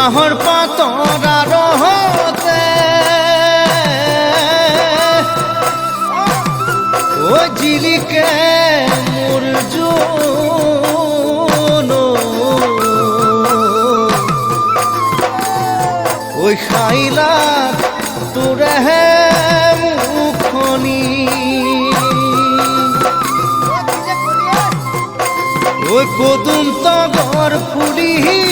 বাহর পাতরা রহতে ও জিলিকে মুরজুন ওই খাইলা তোরে মুখনি ওই কদুম তগর ফুলি